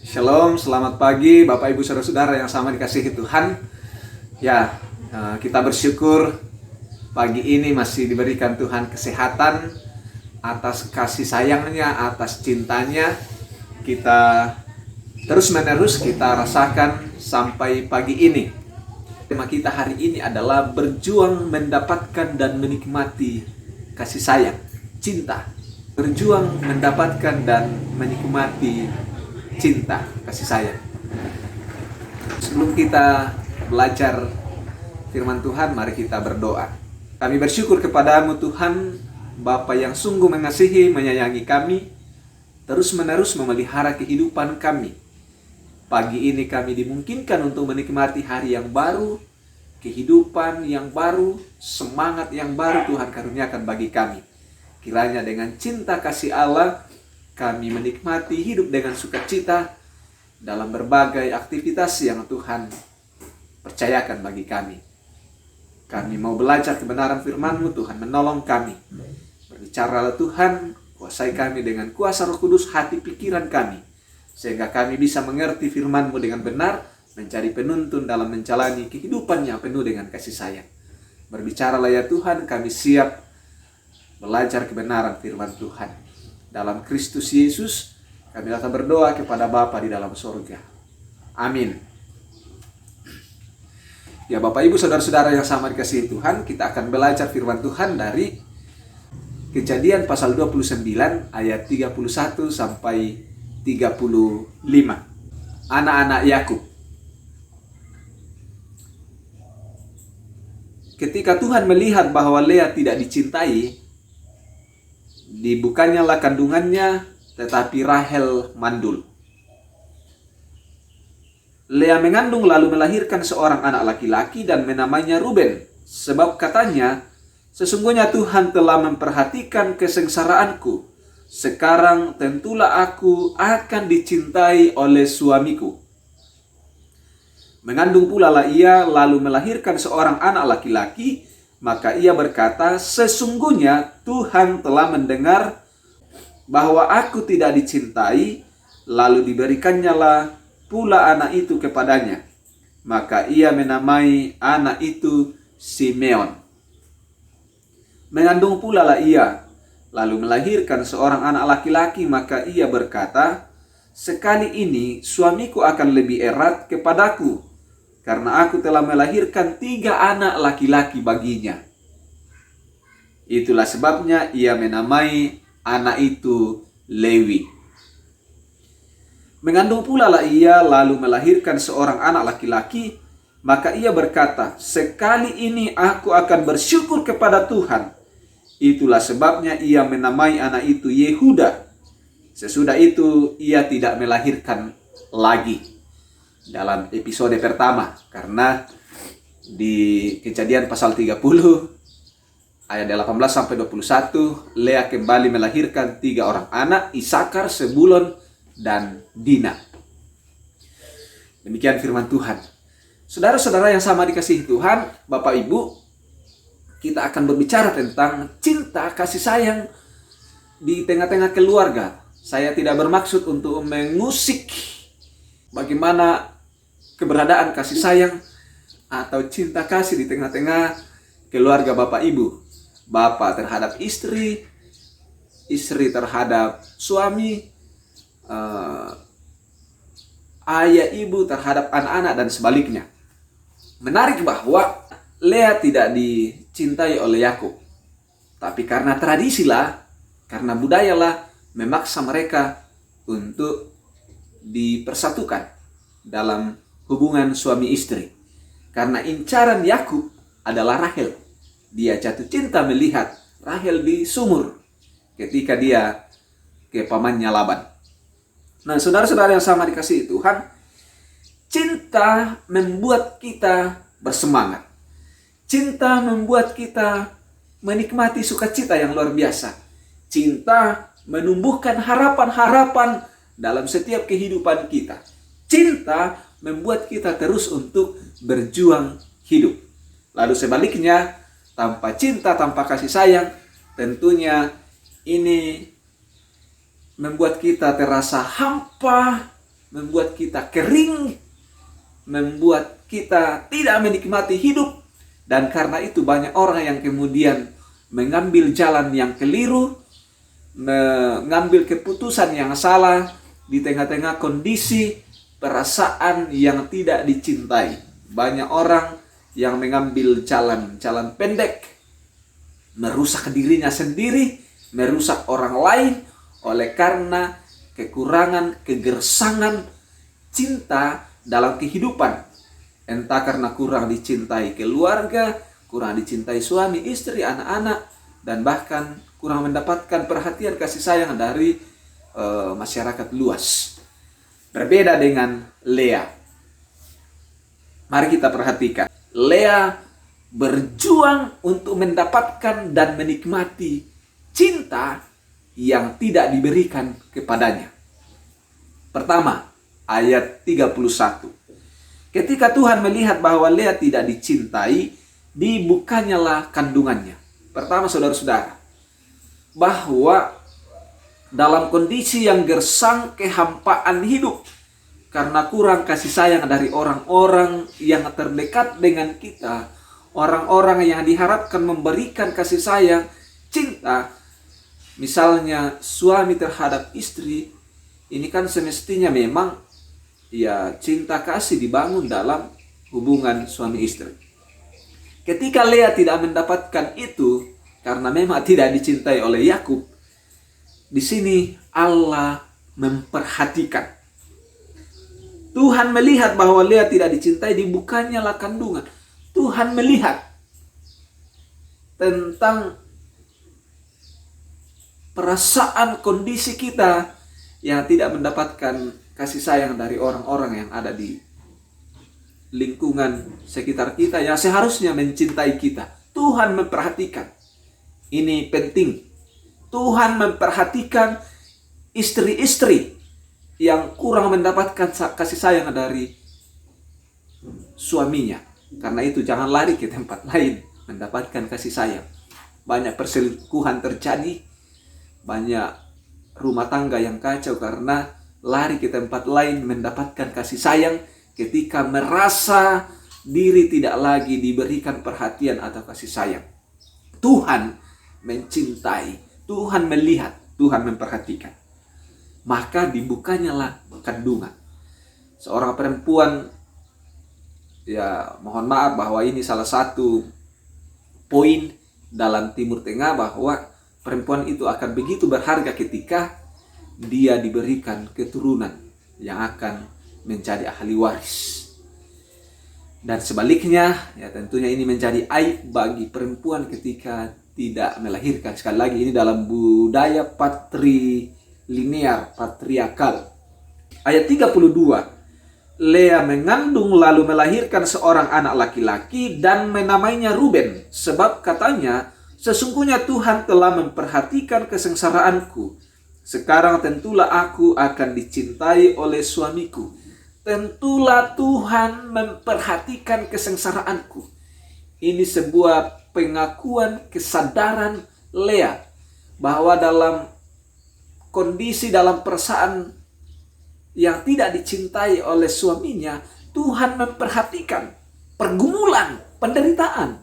Shalom, selamat pagi Bapak Ibu Saudara-saudara yang sama dikasihi Tuhan. Kita bersyukur pagi ini masih diberikan Tuhan kesehatan, atas kasih sayangnya, atas cintanya. Kita terus-menerus kita rasakan sampai pagi ini. Tema kita hari ini adalah berjuang mendapatkan dan menikmati kasih sayang, cinta. Berjuang mendapatkan dan menikmati cinta, kasih sayang. Sebelum kita belajar firman Tuhan, mari kita berdoa. Kami bersyukur kepadamu Tuhan, Bapa yang sungguh mengasihi, menyayangi kami, terus-menerus memelihara kehidupan kami. Pagi ini kami dimungkinkan untuk menikmati hari yang baru, kehidupan yang baru, semangat yang baru Tuhan karuniakan bagi kami. Kiranya dengan cinta kasih Allah, kami menikmati hidup dengan sukacita dalam berbagai aktivitas yang Tuhan percayakan bagi kami. Kami mau belajar kebenaran firman-Mu, Tuhan menolong kami. Berbicaralah Tuhan, kuasai kami dengan kuasa Roh Kudus hati pikiran kami, sehingga kami bisa mengerti firman-Mu dengan benar, mencari penuntun dalam menjalani kehidupan yang penuh dengan kasih sayang. Berbicaralah ya Tuhan, kami siap belajar kebenaran firman Tuhan. Dalam Kristus Yesus, kami datang berdoa kepada Bapa di dalam sorga. Amin. Ya Bapak Ibu Saudara-saudara yang sama dikasihi Tuhan, kita akan belajar firman Tuhan dari Kejadian pasal 29 ayat 31 sampai 35. Anak-anak Yakub. Ketika Tuhan melihat bahwa Lea tidak dicintai, dibukanyalah kandungannya, tetapi Rahel mandul. Lea mengandung lalu melahirkan seorang anak laki-laki dan menamainya Ruben, sebab katanya, sesungguhnya Tuhan telah memperhatikan kesengsaraanku. Sekarang tentulah aku akan dicintai oleh suamiku. Mengandung pula lah ia lalu melahirkan seorang anak laki-laki. Maka ia berkata, sesungguhnya Tuhan telah mendengar bahwa aku tidak dicintai, lalu diberikannya lah pula anak itu kepadanya. Maka ia menamai anak itu Simeon. Mengandung pula lah ia, lalu melahirkan seorang anak laki-laki, maka ia berkata, sekali ini suamiku akan lebih erat kepadaku, karena aku telah melahirkan 3 anak laki-laki baginya. Itulah sebabnya ia menamai anak itu Lewi. Mengandung pula lah ia lalu melahirkan seorang anak laki-laki, maka ia berkata, sekali ini aku akan bersyukur kepada Tuhan. Itulah sebabnya ia menamai anak itu Yehuda. Sesudah itu ia tidak melahirkan lagi. Dalam episode pertama, karena di Kejadian pasal 30 ayat 18 sampai 21, Lea kembali melahirkan 3 orang anak, Isakar, Sebulon, dan Dina. Demikian firman Tuhan. Saudara-saudara yang sama dikasihi Tuhan, Bapak Ibu, kita akan berbicara tentang cinta kasih sayang di tengah-tengah keluarga. Saya tidak bermaksud untuk mengusik bagaimana keberadaan kasih sayang atau cinta kasih di tengah-tengah keluarga Bapak Ibu. Bapak terhadap istri, istri terhadap suami, ayah ibu terhadap anak-anak, dan sebaliknya. Menarik bahwa Lea tidak dicintai oleh Yakub. Tapi karena tradisi lah, karena budaya lah, memaksa mereka untuk dipersatukan dalam hubungan suami istri. Karena incaran Yakub adalah Rahel. Dia jatuh cinta melihat Rahel di sumur ketika dia ke pamannya Laban. Nah, saudara-saudara yang sama dikasihi Tuhan, cinta membuat kita bersemangat. Cinta membuat kita menikmati sukacita yang luar biasa. Cinta menumbuhkan harapan-harapan dalam setiap kehidupan kita. Cinta membuat kita terus untuk berjuang hidup. Lalu sebaliknya, tanpa cinta, tanpa kasih sayang, tentunya ini membuat kita terasa hampa, membuat kita kering, membuat kita tidak menikmati hidup. Dan karena itu banyak orang yang kemudian mengambil jalan yang keliru, mengambil keputusan yang salah di tengah-tengah kondisi perasaan yang tidak dicintai. Banyak orang yang mengambil jalan pendek, merusak dirinya sendiri, merusak orang lain oleh karena kekurangan, kegersangan cinta dalam kehidupan. Entah karena kurang dicintai keluarga, kurang dicintai suami, istri, anak-anak, dan bahkan kurang mendapatkan perhatian kasih sayang dari masyarakat luas. Berbeda dengan Lea. Mari kita perhatikan. Lea berjuang untuk mendapatkan dan menikmati cinta yang tidak diberikan kepadanya. Pertama, ayat 31. Ketika Tuhan melihat bahwa Lea tidak dicintai, dibukanyalah kandungannya. Pertama, saudara-saudara, bahwa dalam kondisi yang gersang, kehampaan hidup, karena kurang kasih sayang dari orang-orang yang terdekat dengan kita, orang-orang yang diharapkan memberikan kasih sayang, cinta, misalnya suami terhadap istri, ini kan semestinya memang ya cinta kasih dibangun dalam hubungan suami istri. Ketika Lea tidak mendapatkan itu karena memang tidak dicintai oleh Yakub, di sini Allah memperhatikan. Tuhan melihat bahwa Lea tidak dicintai, dibukanya lah kandungan. Tuhan melihat tentang perasaan kondisi kita yang tidak mendapatkan kasih sayang dari orang-orang yang ada di lingkungan sekitar kita yang seharusnya mencintai kita. Tuhan memperhatikan. Ini penting. Tuhan memperhatikan istri-istri yang kurang mendapatkan kasih sayang dari suaminya. Karena itu jangan lari ke tempat lain mendapatkan kasih sayang. Banyak perselingkuhan terjadi, banyak rumah tangga yang kacau karena lari ke tempat lain mendapatkan kasih sayang ketika merasa diri tidak lagi diberikan perhatian atau kasih sayang. Tuhan mencintai, Tuhan melihat, Tuhan memperhatikan. Maka dibukanyalah kandungan. Seorang perempuan, ya mohon maaf bahwa ini salah satu poin dalam Timur Tengah bahwa perempuan itu akan begitu berharga ketika dia diberikan keturunan yang akan menjadi ahli waris. Dan sebaliknya, ya tentunya ini menjadi aib bagi perempuan ketika tidak melahirkan. Sekali lagi ini dalam budaya patrilinear, patriarkal. Ayat 32. Lea mengandung lalu melahirkan seorang anak laki-laki dan menamainya Ruben. Sebab katanya, sesungguhnya Tuhan telah memperhatikan kesengsaraanku. Sekarang tentulah aku akan dicintai oleh suamiku. Tentulah Tuhan memperhatikan kesengsaraanku. Ini sebuah pengakuan kesadaran Lea bahwa dalam kondisi, dalam perasaan yang tidak dicintai oleh suaminya, Tuhan memperhatikan pergumulan, penderitaan.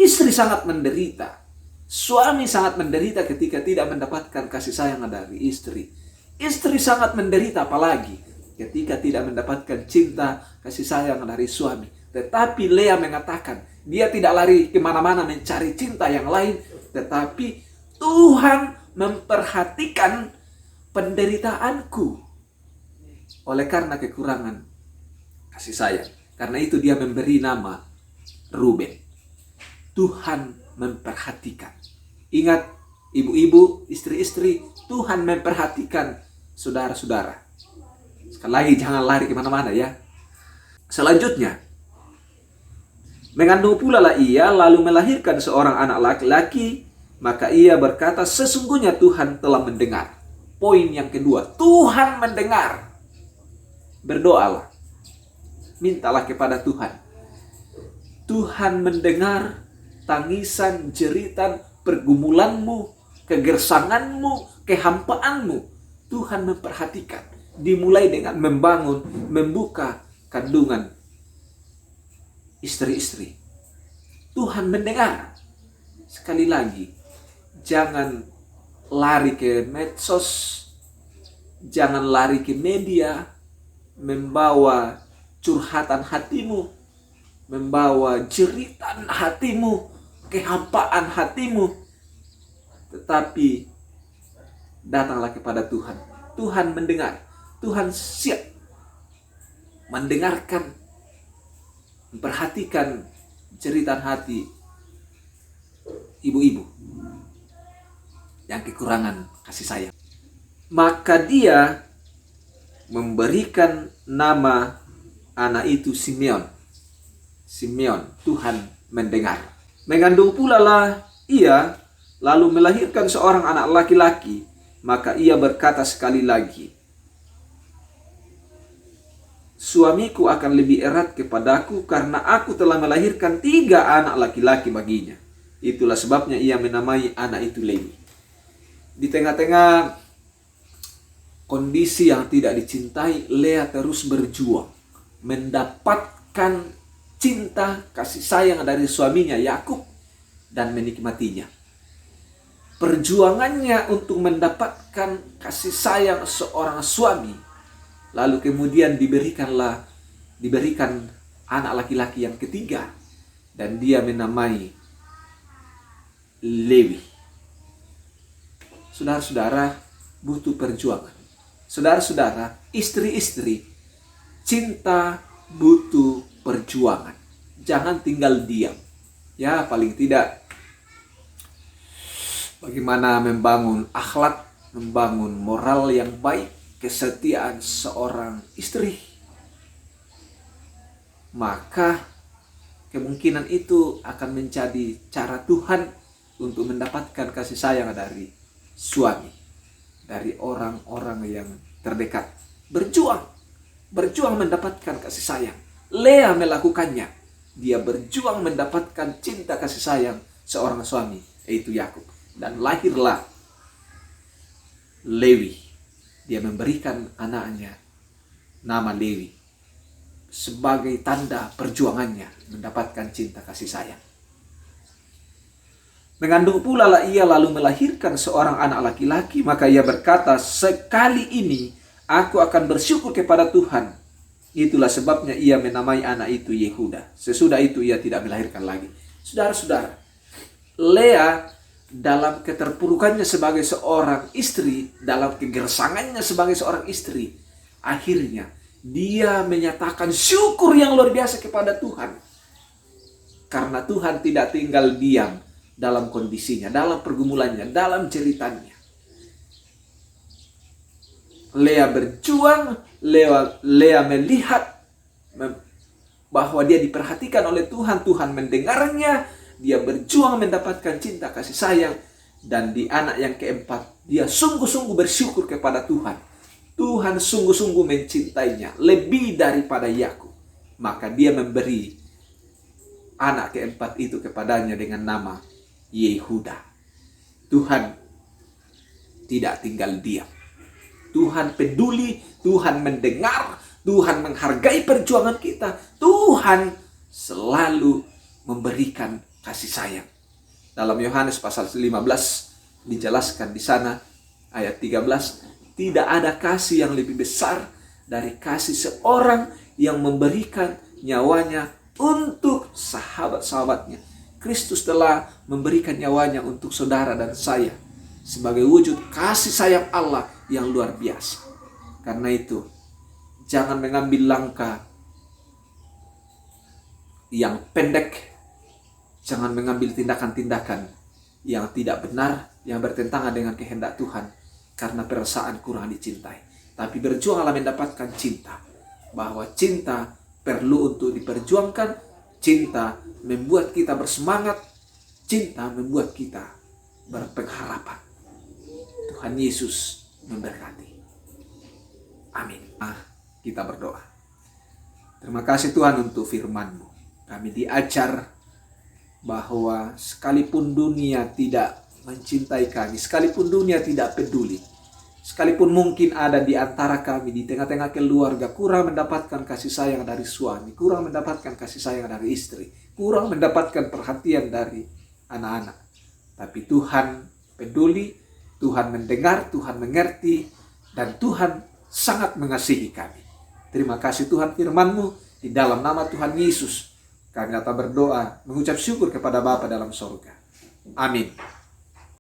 Istri sangat menderita, suami sangat menderita ketika tidak mendapatkan kasih sayang dari istri. Istri sangat menderita apalagi ketika tidak mendapatkan cinta, kasih sayang dari suami. Tetapi Lea mengatakan, dia tidak lari kemana-mana mencari cinta yang lain, tetapi Tuhan memperhatikan penderitaanku oleh karena kekurangan kasih sayang. Karena itu dia memberi nama Ruben. Tuhan memperhatikan. Ingat, ibu-ibu, istri-istri, Tuhan memperhatikan saudara-saudara. Sekali lagi jangan lari kemana-mana ya. Selanjutnya, mengandung pula lah ia lalu melahirkan seorang anak laki-laki. Maka ia berkata, sesungguhnya Tuhan telah mendengar. Poin yang kedua, Tuhan mendengar. Berdoalah, mintalah kepada Tuhan. Tuhan mendengar tangisan, jeritan, pergumulanmu, kegersanganmu, kehampaanmu. Tuhan memperhatikan. dimulai dengan membuka kandungan istri-istri. Tuhan mendengar. Sekali lagi, jangan lari ke medsos, jangan lari ke media, membawa curhatan hatimu, membawa jeritan hatimu, kehampaan hatimu. Tetapi datanglah kepada Tuhan. Tuhan mendengar. Tuhan siap mendengarkan, memperhatikan jeritan hati ibu-ibu yang kekurangan kasih sayang. Maka dia memberikan nama anak itu Simeon. Simeon, Tuhan mendengar. Mengandung pula lah ia, lalu melahirkan seorang anak laki-laki. Maka ia berkata sekali lagi, suamiku akan lebih erat kepadaku karena aku telah melahirkan 3 anak laki-laki baginya. Itulah sebabnya ia menamai anak itu Lewi. Di tengah-tengah kondisi yang tidak dicintai, Lea terus berjuang mendapatkan cinta kasih sayang dari suaminya Yakub dan menikmatinya. Perjuangannya untuk mendapatkan kasih sayang seorang suami, lalu kemudian diberikan anak laki-laki yang ketiga, dan dia menamai Lewi. Saudara-saudara, butuh perjuangan. Saudara-saudara, istri-istri, cinta butuh perjuangan. Jangan tinggal diam. Ya, paling tidak bagaimana membangun akhlak, membangun moral yang baik, kesetiaan seorang istri. Maka kemungkinan itu akan menjadi cara Tuhan untuk mendapatkan kasih sayang dari suami, dari orang-orang yang terdekat. Berjuang mendapatkan kasih sayang. Lea melakukannya. Dia berjuang mendapatkan cinta kasih sayang seorang suami, yaitu Yakub. Dan lahirlah Lewi. Dia memberikan anaknya nama Lewi sebagai tanda perjuangannya mendapatkan cinta kasih sayang. Mengandung pula lah ia lalu melahirkan seorang anak laki-laki. Maka ia berkata, sekali ini aku akan bersyukur kepada Tuhan. Itulah sebabnya ia menamai anak itu Yehuda. Sesudah itu ia tidak melahirkan lagi. Saudara-saudara, Lea dalam keterpurukannya sebagai seorang istri, dalam kegersangannya sebagai seorang istri, akhirnya dia menyatakan syukur yang luar biasa kepada Tuhan. Karena Tuhan tidak tinggal diam dalam kondisinya, dalam pergumulannya, dalam ceritanya. Lea berjuang, Lea melihat bahwa dia diperhatikan oleh Tuhan, Tuhan mendengarnya. Dia berjuang mendapatkan cinta kasih sayang. Dan di anak yang keempat, dia sungguh-sungguh bersyukur kepada Tuhan. Tuhan sungguh-sungguh mencintainya lebih daripada Yakub. Maka dia memberi anak keempat itu kepadanya dengan nama Yehuda. Tuhan tidak tinggal diam. Tuhan peduli, Tuhan mendengar, Tuhan menghargai perjuangan kita. Tuhan selalu memberikan kasih sayang. Dalam Yohanes pasal 15 dijelaskan di sana ayat 13, tidak ada kasih yang lebih besar dari kasih seorang yang memberikan nyawanya untuk sahabat-sahabatnya. Kristus telah memberikan nyawanya untuk saudara dan saya sebagai wujud kasih sayang Allah yang luar biasa. Karena itu, jangan mengambil langkah yang pendek. Jangan mengambil tindakan-tindakan yang tidak benar, yang bertentangan dengan kehendak Tuhan, karena perasaan kurang dicintai. Tapi berjuanglah mendapatkan cinta. Bahwa cinta perlu untuk diperjuangkan. Cinta membuat kita bersemangat. Cinta membuat kita berpengharapan. Tuhan Yesus memberkati. Amin. Kita berdoa. Terima kasih Tuhan untuk firman-Mu. Kami diajar bahwa sekalipun dunia tidak mencintai kami, sekalipun dunia tidak peduli, Sekalipun mungkin ada di antara kami, di tengah-tengah keluarga, kurang mendapatkan kasih sayang dari suami, kurang mendapatkan kasih sayang dari istri, kurang mendapatkan perhatian dari anak-anak. Tapi Tuhan peduli, Tuhan mendengar, Tuhan mengerti, dan Tuhan sangat mengasihi kami. Terima kasih Tuhan firman-Mu, di dalam nama Tuhan Yesus kami datang berdoa, mengucap syukur kepada Bapa dalam sorga. Amin.